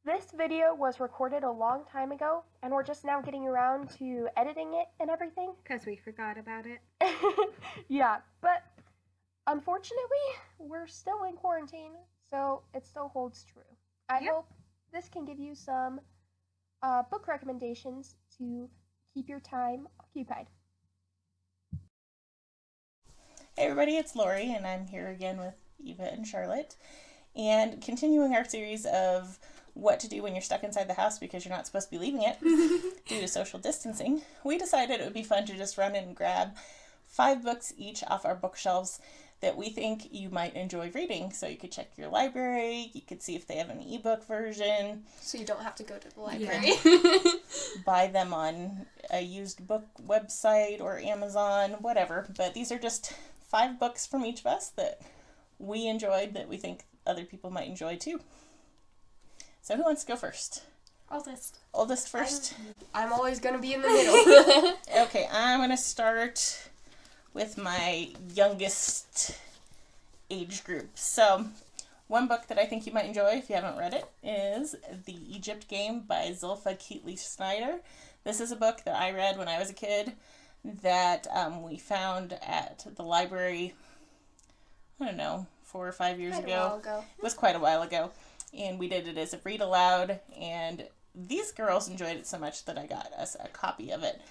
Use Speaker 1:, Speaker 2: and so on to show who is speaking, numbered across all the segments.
Speaker 1: This video was recorded a long time ago, and we're just now getting around to editing it and everything.
Speaker 2: Because we forgot about it.
Speaker 1: Yeah, but unfortunately, we're still in quarantine, so it still holds true. I
Speaker 2: Yep.
Speaker 1: hope this can give you some book recommendations to keep your time occupied.
Speaker 3: Hey everybody, it's Lori, and I'm here again with Eva and Charlotte, and continuing our series of what to do when you're stuck inside the house because you're not supposed to be leaving it due to social distancing. We decided it would be fun to just run and grab 5 books each off our bookshelves that we think you might enjoy reading. So you could check your library, you could see if they have an ebook version.
Speaker 4: So you don't have to go to the library.
Speaker 3: Yeah. Buy them on a used book website or Amazon, whatever. But these are just 5 books from each of us that we enjoyed that we think other people might enjoy too. So who wants to go first? Oldest first?
Speaker 4: I'm always going to be in the middle.
Speaker 3: Okay, I'm going to start with my youngest age group. So one book that I think you might enjoy if you haven't read it is The Egypt Game by Zilpha Keatley Snyder. This is a book that I read when I was a kid that we found at the library, I don't know, 4 or 5 years ago. It was quite a while ago. And we did it as a read aloud, and these girls enjoyed it so much that I got us a copy of it.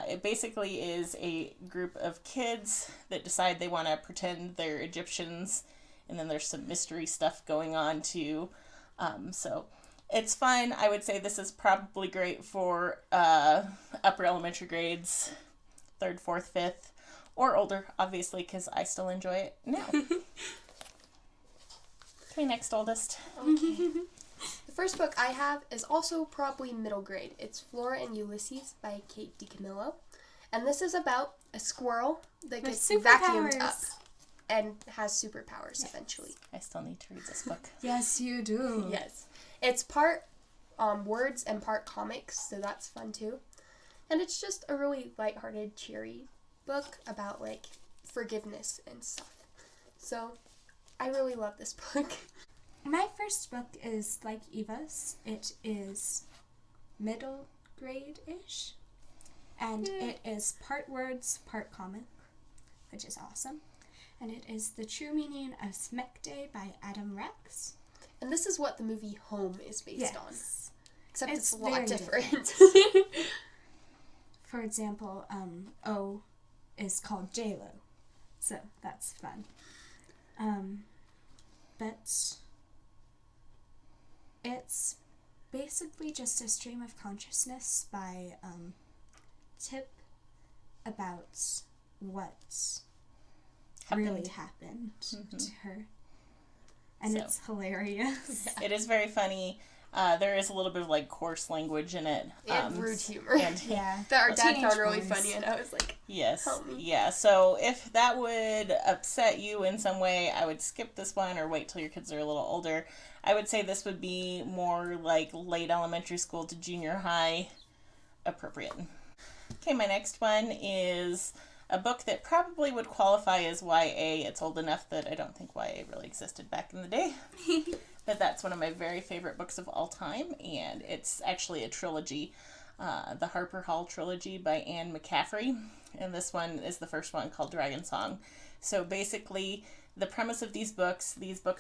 Speaker 3: It basically is a group of kids that decide they want to pretend they're Egyptians, and then there's some mystery stuff going on too. So it's fun. I would say this is probably great for upper elementary grades, 3rd, 4th, 5th, or older, obviously, because I still enjoy it now. Okay, next oldest.
Speaker 4: Okay. The first book I have is also probably middle grade. It's Flora and Ulysses by Kate DiCamillo. And this is about a squirrel that gets vacuumed up and has superpowers eventually.
Speaker 3: I still need to read this book.
Speaker 2: Yes, you do.
Speaker 4: Yes. It's part words and part comics, so that's fun too. And it's just a really lighthearted, cheery book about, like, forgiveness and stuff. So I really love this book.
Speaker 2: My first book is like Eva's. It is middle grade-ish. And it is part words, part comic, which is awesome. And it is The True Meaning of Smekday by Adam Rex.
Speaker 4: And this is what the movie Home is based on. Except it's a lot
Speaker 2: very
Speaker 4: different.
Speaker 2: For example, O is called J-Lo. So that's fun. But it's basically just a stream of consciousness by Tip about what really happened to her. And it's hilarious.
Speaker 3: It is very funny. There is a little bit of, like, coarse language in it.
Speaker 4: And rude humor.
Speaker 3: And,
Speaker 4: that our dad found really funny, and I was like,
Speaker 3: yes.
Speaker 4: Help me.
Speaker 3: Yeah, so if that would upset you in some way, I would skip this one or wait till your kids are a little older. I would say this would be more like late elementary school to junior high appropriate. Okay, my next one is a book that probably would qualify as YA. It's old enough that I don't think YA really existed back in the day. But that's one of my very favorite books of all time, and it's actually a trilogy. The Harper Hall trilogy by Anne McCaffrey, and this one is the first one, called Dragon Song. So basically, the premise of these books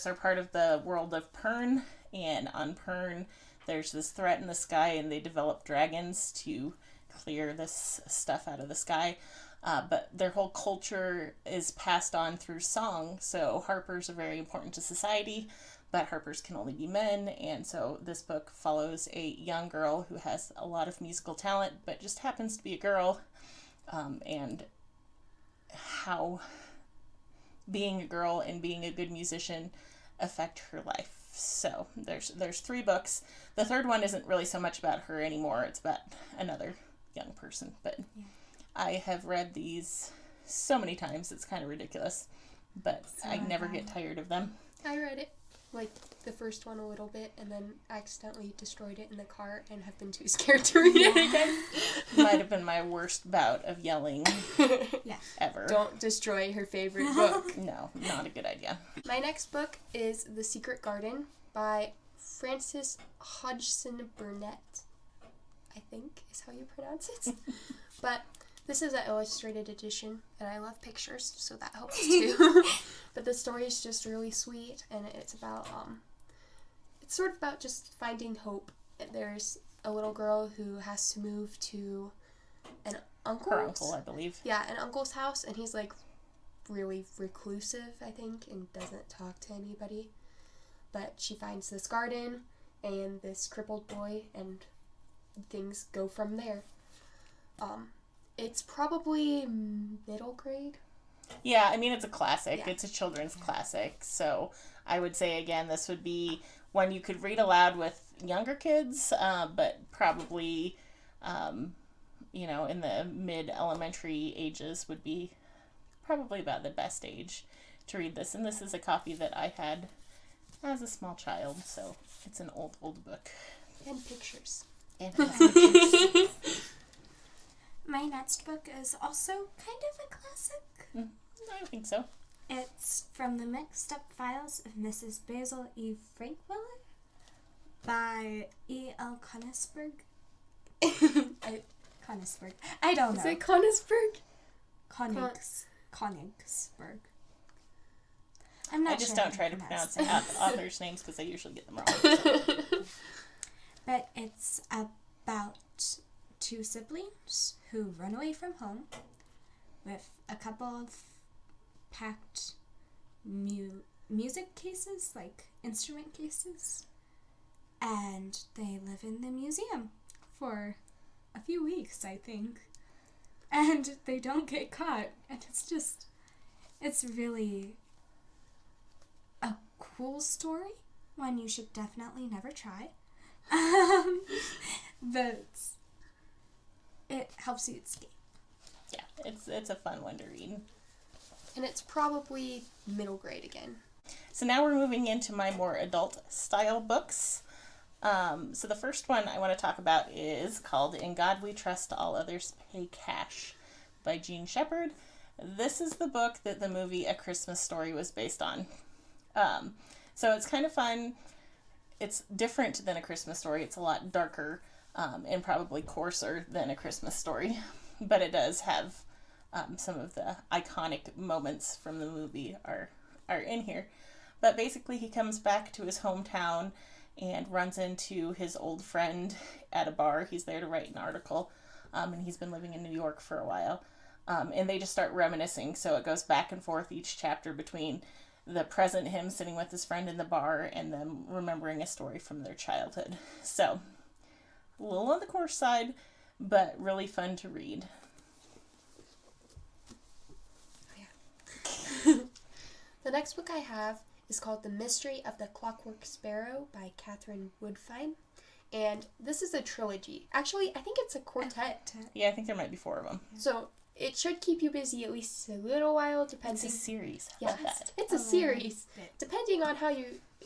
Speaker 3: are part of the world of Pern, and on Pern there's this threat in the sky, and they develop dragons to clear this stuff out of the sky. But their whole culture is passed on through song, so Harpers are very important to society, but Harpers can only be men, and so this book follows a young girl who has a lot of musical talent, but just happens to be a girl, and how being a girl and being a good musician affect her life. So there's 3 books. The third one isn't really so much about her anymore. It's about another young person, but I have read these so many times, it's kind of ridiculous, but I never get tired of them.
Speaker 4: I read it, like, the first one a little bit, and then accidentally destroyed it in the car and have been too scared to read it again.
Speaker 3: Might have been my worst bout of yelling ever.
Speaker 4: Don't destroy her favorite book.
Speaker 3: No, not a good idea.
Speaker 4: My next book is The Secret Garden by Frances Hodgson Burnett, I think is how you pronounce it. But this is an illustrated edition, and I love pictures, so that helps too. But the story is just really sweet, and it's about, it's sort of about just finding hope. There's a little girl who has to move to an uncle's.
Speaker 3: Her uncle, I believe.
Speaker 4: Yeah, an uncle's house, and he's like really reclusive, I think, and doesn't talk to anybody. But she finds this garden and this crippled boy, and things go from there. It's probably middle grade.
Speaker 3: Yeah, I mean, it's a classic.
Speaker 4: Yeah.
Speaker 3: It's a children's classic. So I would say, again, this would be one you could read aloud with younger kids, but probably, you know, in the mid-elementary ages would be probably about the best age to read this. And this is a copy that I had as a small child, so it's an old book.
Speaker 4: And pictures.
Speaker 3: And it has pictures.
Speaker 2: My next book is also kind of a classic.
Speaker 3: I think so.
Speaker 2: It's from the Mixed Up Files of Mrs. Basil E. Frankwiller by E. L. Conisberg. Conisberg. I don't know.
Speaker 4: Is it Conisberg?
Speaker 2: Konigsberg. I'm not
Speaker 3: I just
Speaker 2: sure
Speaker 3: don't
Speaker 2: how
Speaker 3: try to pronounce
Speaker 2: it.
Speaker 3: authors' names because I usually get them wrong.
Speaker 2: But it's about two siblings who run away from home with a couple of packed music cases, like instrument cases, and they live in the museum for a few weeks, I think, and they don't get caught, and it's really a cool story, one you should definitely never try. But it helps you escape.
Speaker 3: Yeah, it's a fun one to read.
Speaker 4: And it's probably middle grade again.
Speaker 3: So now we're moving into my more adult style books. So the first one I want to talk about is called In God We Trust, All Others Pay Cash by Jean Shepherd. This is the book that the movie A Christmas Story was based on. So it's kind of fun. It's different than A Christmas Story. It's a lot darker and probably coarser than A Christmas Story. But it does have some of the iconic moments from the movie are in here. But basically he comes back to his hometown and runs into his old friend at a bar. He's there to write an article, and he's been living in New York for a while. And they just start reminiscing, so it goes back and forth each chapter between the present him sitting with his friend in the bar and them remembering a story from their childhood. So, a little on the coarse side, but really fun to read.
Speaker 4: The next book I have is called The Mystery of the Clockwork Sparrow by Catherine Woodfine. And this is a trilogy. Actually, I think it's a quartet.
Speaker 3: Yeah, I think there might be 4 of them.
Speaker 4: So it should keep you busy at least a little while, depending.
Speaker 3: It's a series. How
Speaker 4: Yeah,
Speaker 3: about that?
Speaker 4: it's a series. Depending on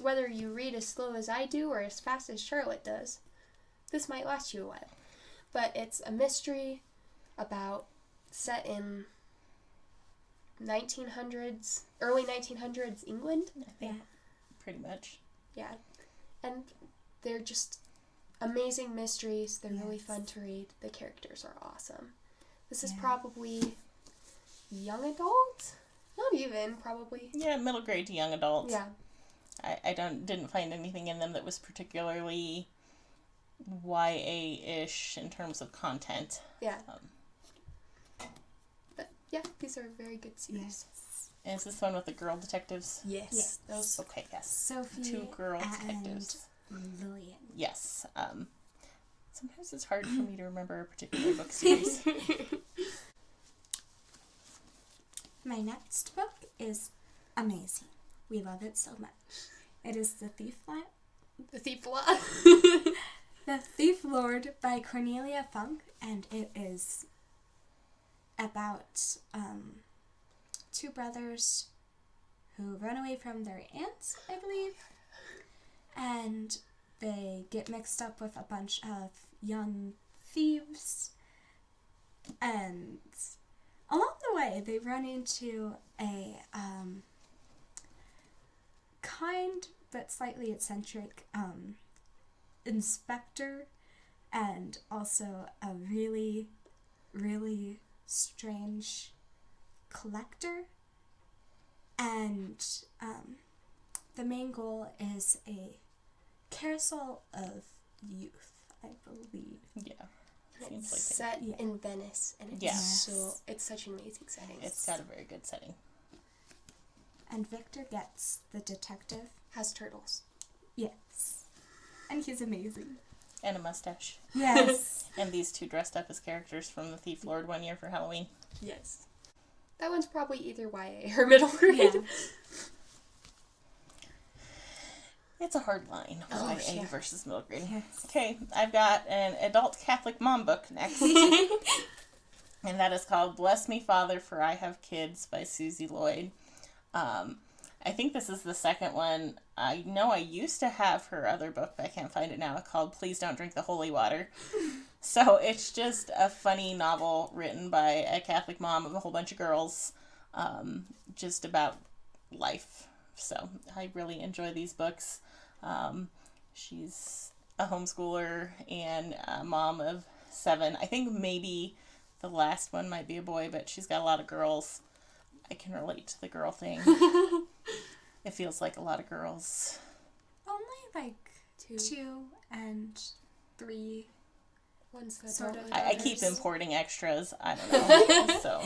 Speaker 4: whether you read as slow as I do or as fast as Charlotte does, this might last you a while. But it's a mystery set in 1900s, early 1900s England.
Speaker 3: I think pretty much.
Speaker 4: Yeah. And they're just amazing mysteries. They're really fun to read. The characters are awesome. This is probably young adult? Not even, probably.
Speaker 3: Yeah, middle grade to young adult.
Speaker 4: Yeah.
Speaker 3: I didn't find anything in them that was particularly YA-ish in terms of content.
Speaker 4: Yeah. But yeah, these are very good series.
Speaker 3: And is this one with the girl detectives?
Speaker 4: Yes. Those.
Speaker 3: Okay, yes.
Speaker 2: Sophie
Speaker 3: 2 girl
Speaker 2: and
Speaker 3: detectives.
Speaker 2: Lillian.
Speaker 3: Yes. Sometimes it's hard for me to remember a particular book series.
Speaker 2: My next book is amazing. We love it so much. It is The Thief Lord.
Speaker 4: The Thief Law.
Speaker 2: The Thief Lord by Cornelia Funk, and it is about 2 brothers who run away from their aunts, I believe, and they get mixed up with a bunch of young thieves, and along the way they run into a kind but slightly eccentric inspector, and also a really, really strange collector. And the main goal is a carousel of youth, I believe.
Speaker 3: Yeah.
Speaker 4: And
Speaker 3: Seems
Speaker 4: it's
Speaker 3: like it.
Speaker 4: set
Speaker 2: Yeah.
Speaker 4: in Venice, and it's
Speaker 3: Yeah.
Speaker 4: it's such an amazing setting.
Speaker 3: It's got a very good setting.
Speaker 2: And Victor gets the detective.
Speaker 4: Has turtles.
Speaker 2: Yes. And he's amazing.
Speaker 3: And a mustache.
Speaker 2: Yes.
Speaker 3: And these two dressed up as characters from the Thief Lord one year for Halloween.
Speaker 4: Yes. That one's probably either YA or middle grade.
Speaker 2: Yeah.
Speaker 3: It's a hard line,
Speaker 4: Oh,
Speaker 3: YA
Speaker 4: yeah.
Speaker 3: versus middle grade.
Speaker 2: Yes.
Speaker 3: Okay, I've got an adult Catholic mom book next. And that is called Bless Me, Father, For I Have Kids by Susie Lloyd. I think this is the second one. I know I used to have her other book, but I can't find it now, called Please Don't Drink the Holy Water. So it's just a funny novel written by a Catholic mom of a whole bunch of girls, just about life. So I really enjoy these books. She's a homeschooler and a mom of 7. I think maybe the last one might be a boy, but she's got a lot of girls. I can relate to the girl thing. It feels like a lot of girls.
Speaker 2: Only like 2 and 3.
Speaker 4: Ones that
Speaker 2: Sort
Speaker 4: don't
Speaker 2: of.
Speaker 4: like
Speaker 3: I keep
Speaker 4: others.
Speaker 3: importing extras. I don't know. So,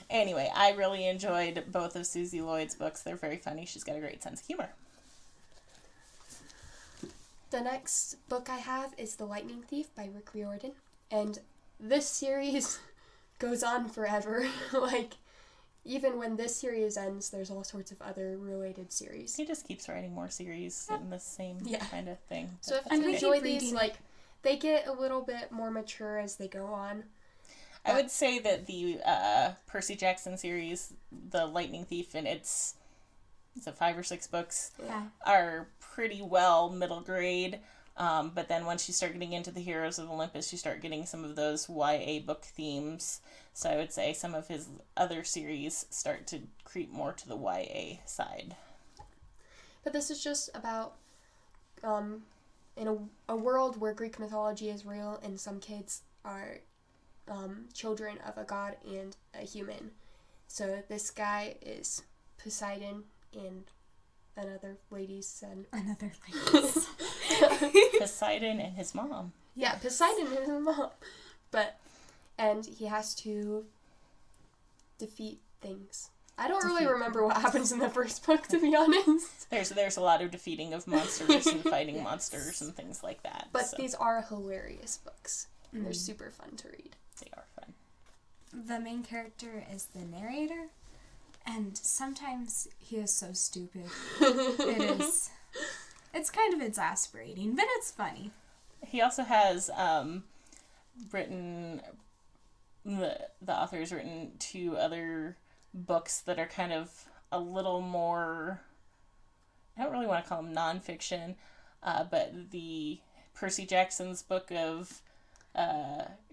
Speaker 3: anyway, I really enjoyed both of Susie Lloyd's books. They're very funny. She's got a great sense of humor.
Speaker 4: The next book I have is The Lightning Thief by Rick Riordan. And this series goes on forever. Like, even when this series ends, there's all sorts of other related series.
Speaker 3: He just keeps writing more series in the same
Speaker 4: Yeah.
Speaker 3: kind of thing.
Speaker 4: So if
Speaker 3: That's
Speaker 4: you
Speaker 3: okay.
Speaker 4: enjoy
Speaker 2: keep
Speaker 4: these,
Speaker 2: reading.
Speaker 4: like, they get a little bit more mature as they go on.
Speaker 3: I would say that the Percy Jackson series, The Lightning Thief, and it's 5 or 6 books,
Speaker 2: Yeah.
Speaker 3: are pretty well middle grade. But then once you start getting into the Heroes of Olympus, you start getting some of those YA book themes. So I would say some of his other series start to creep more to the YA side.
Speaker 4: But this is just about in a world where Greek mythology is real and some kids are children of a god and a human. So this guy is Poseidon and another lady's son.
Speaker 2: Another place.
Speaker 3: Poseidon and his mom.
Speaker 4: Yeah, Poseidon and his mom. And he has to defeat things. I don't really
Speaker 3: Defeat
Speaker 4: remember what happens in the first book, to be honest.
Speaker 3: There's a lot of defeating of monsters and fighting
Speaker 2: Yes.
Speaker 3: monsters and things like that.
Speaker 4: But
Speaker 3: so
Speaker 4: these are hilarious books. And they're
Speaker 2: Mm.
Speaker 4: super fun to read.
Speaker 3: they are fun.
Speaker 2: The main character is the narrator, and sometimes he is so stupid. It is. It's kind of exasperating, but it's funny.
Speaker 3: He also has written, the author has written 2 other books that are kind of a little more, I don't really want to call them nonfiction, but the Percy Jackson's book of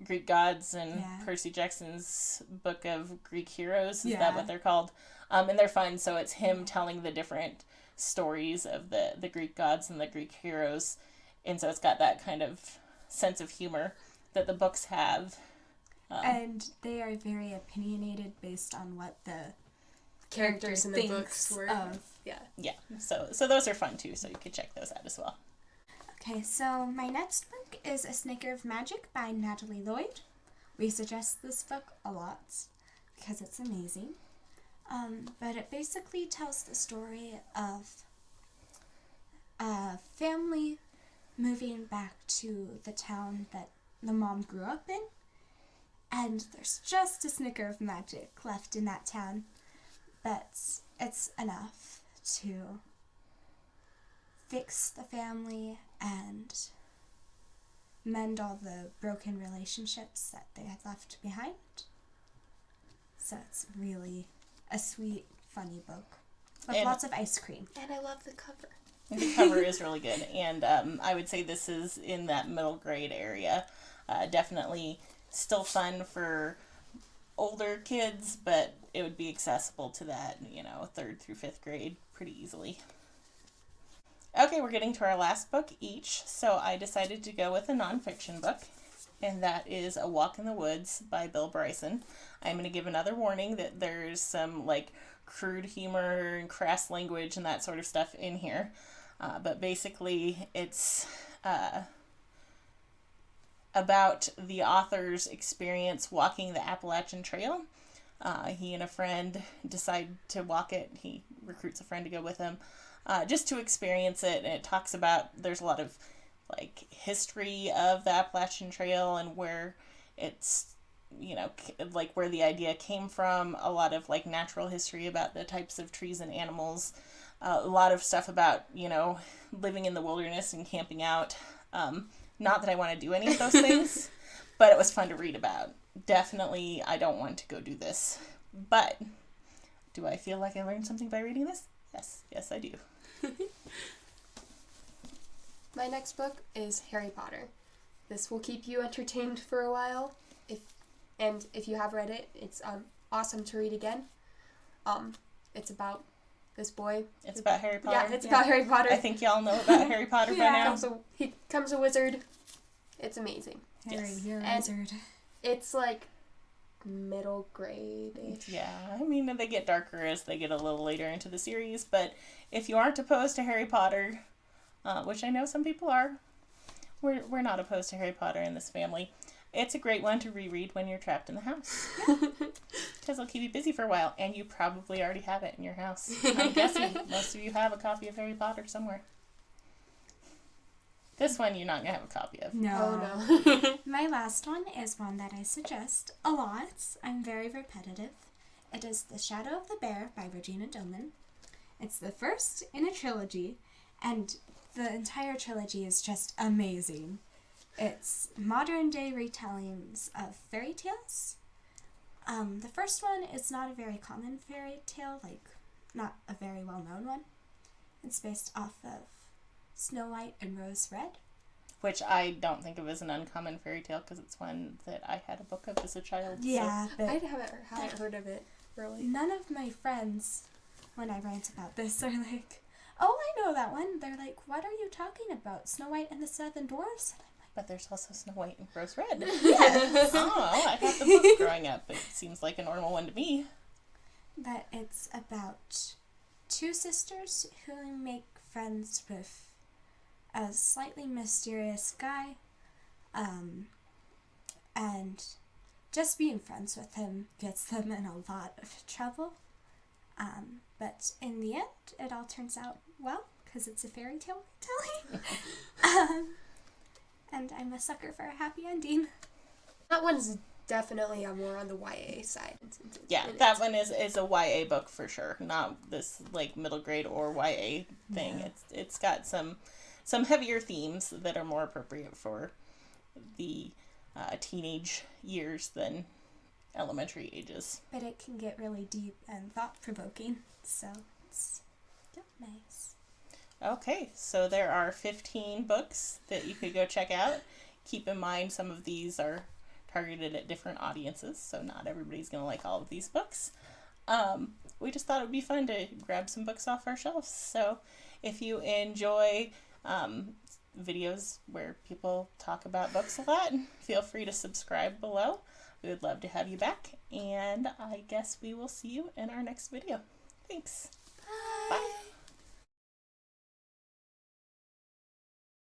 Speaker 3: Greek gods and
Speaker 2: Yeah.
Speaker 3: Percy Jackson's book of Greek heroes, is
Speaker 2: Yeah.
Speaker 3: that what they're called? And they're fun, so it's him telling the different stories of the Greek gods and the Greek heroes, and so it's got that kind of sense of humor that the books have.
Speaker 2: And they are very opinionated based on what the
Speaker 4: Characters in the
Speaker 2: thinks
Speaker 4: books were.
Speaker 2: of.
Speaker 4: Yeah.
Speaker 3: Yeah, so those are fun too, so you could check those out as well.
Speaker 2: Okay, so my next book is A Snicker of Magic by Natalie Lloyd. We suggest this book a lot because it's amazing. But it basically tells the story of a family moving back to the town that the mom grew up in. And there's just a snicker of magic left in that town. But it's enough to fix the family and mend all the broken relationships that they had left behind. So it's really a sweet, funny book with
Speaker 3: And-
Speaker 2: lots of ice cream.
Speaker 4: And I love the cover.
Speaker 3: The cover is really good, and I would say this is in that middle grade area. Definitely still fun for older kids, but it would be accessible to that, 3rd through 5th grade pretty easily. Okay, we're getting to our last book each, so I decided to go with a nonfiction book, and that is A Walk in the Woods by Bill Bryson. I'm going to give another warning that there's some, like, crude humor and crass language and that sort of stuff in here. But basically, it's about the author's experience walking the Appalachian Trail. He and a friend decide to walk it. He recruits a friend to go with him. Just to experience it, and it talks about, there's a lot of like history of the Appalachian Trail and where it's, you know, like where the idea came from, a lot of like natural history about the types of trees and animals, a lot of stuff about, you know, living in the wilderness and camping out. Not that I want to do any of those things, but it was fun to read about. Definitely, I don't want to go do this, but do I feel like I learned something by reading this? Yes, I do.
Speaker 4: My next book is Harry Potter. This will keep you entertained for a while. If you have read it, it's awesome to read again. It's about this boy.
Speaker 3: It's about Harry Potter.
Speaker 4: Yeah, it's about Harry Potter.
Speaker 3: I think y'all know about Harry Potter by now.
Speaker 4: He becomes a wizard. It's amazing.
Speaker 2: Harry,
Speaker 3: Yes.
Speaker 2: you're a
Speaker 4: And-
Speaker 2: wizard.
Speaker 4: It's like middle grade-ish.
Speaker 3: Yeah, I mean, they get darker as they get a little later into the series, but if you aren't opposed to Harry Potter, which I know some people are, we're not opposed to Harry Potter in this family. It's a great one to reread when you're trapped in the house. Because it'll keep you busy for a while, and you probably already have it in your house. I'm guessing most of you have a copy of Harry Potter somewhere. This one you're not going to have a copy of.
Speaker 2: No.
Speaker 4: Oh no.
Speaker 2: My last one is one that I suggest a lot. I'm very repetitive. It is The Shadow of the Bear by Regina Doman. It's the first in a trilogy, and the entire trilogy is just amazing. It's modern day retellings of fairy tales. The first one is not a very common fairy tale, like not a very well known one. It's based off of Snow White and Rose Red.
Speaker 3: Which I don't think of as an uncommon fairy tale because it's one that I had a book of as a child.
Speaker 2: Yeah, but
Speaker 4: I haven't heard of it, really.
Speaker 2: none of my friends, when I rant about this, are like, oh, I know that one. They're like, what are you talking about? Snow White and the Seven Dwarfs? And I'm
Speaker 3: But there's also Snow White and Rose Red.
Speaker 2: like, yes.
Speaker 3: Oh, I had the book growing up. It seems like a normal one to me.
Speaker 2: But it's about two sisters who make friends with a slightly mysterious guy, and just being friends with him gets them in a lot of trouble. But in the end, it all turns out well, because it's a fairy tale retelling. And I'm a sucker for a happy ending.
Speaker 4: That one's definitely more on the YA side.
Speaker 3: Yeah, that one is a YA book for sure. Not this like middle grade or YA thing.
Speaker 2: Yeah.
Speaker 3: It's got some heavier themes that are more appropriate for the teenage years than elementary ages.
Speaker 2: But it can get really deep and thought-provoking, so it's nice.
Speaker 3: Okay, so there are 15 books that you could go check out. Keep in mind some of these are targeted at different audiences, so not everybody's going to like all of these books. We just thought it would be fun to grab some books off our shelves. So if you enjoy videos where people talk about books a lot, feel free to subscribe below. We would love to have you back, and I guess we will see you in our next video. Thanks. Bye.